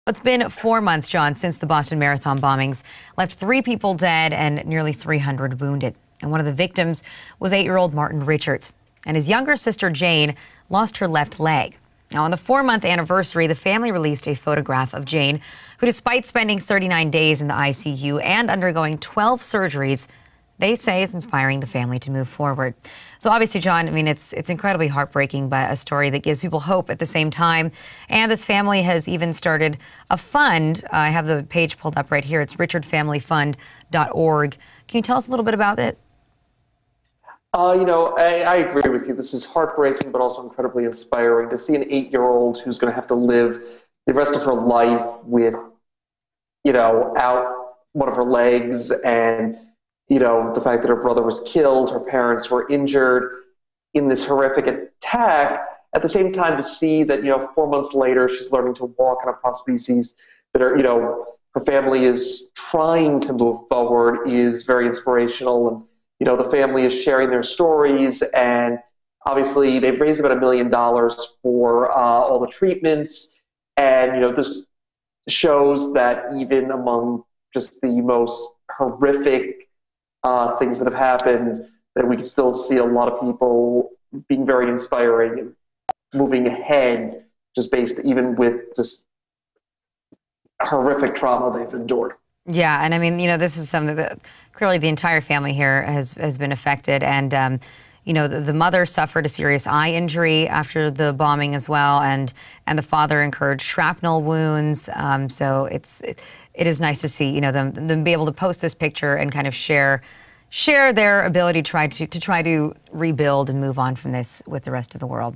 It's been 4 months, John, since the Boston Marathon bombings left 3 people dead and nearly 300 wounded. And one of the victims was 8-year-old Martin Richards. And his younger sister, Jane, lost her left leg. Now, on the 4-month anniversary, the family released a photograph of Jane, who, despite spending 39 days in the ICU and undergoing 12 surgeries, they say is inspiring the family to move forward. So obviously, John, I mean, it's incredibly heartbreaking, but a story that gives people hope at the same time. And this family has even started a fund. I have the page pulled up right here. It's richardfamilyfund.org. Can you tell us a little bit about it? I agree with you. This is heartbreaking, but also incredibly inspiring to see an 8-year-old who's going to have to live the rest of her life with, out one of her legs, and the fact that her brother was killed, her parents were injured in this horrific attack. At the same time, to see that, 4 months later, she's learning to walk on a prosthesis, that her family is trying to move forward is very inspirational. And, the family is sharing their stories, and obviously they've raised about $1 million for all the treatments. And, this shows that even among just the most horrific things that have happened, that we can still see a lot of people being very inspiring and moving ahead, just based even with just horrific trauma they've endured. Yeah, and I mean, this is something that clearly the entire family here has been affected, and the mother suffered a serious eye injury after the bombing as well, and the father incurred shrapnel wounds. So it is nice to see them be able to post this picture and kind of share their ability to try to rebuild and move on from this with the rest of the world.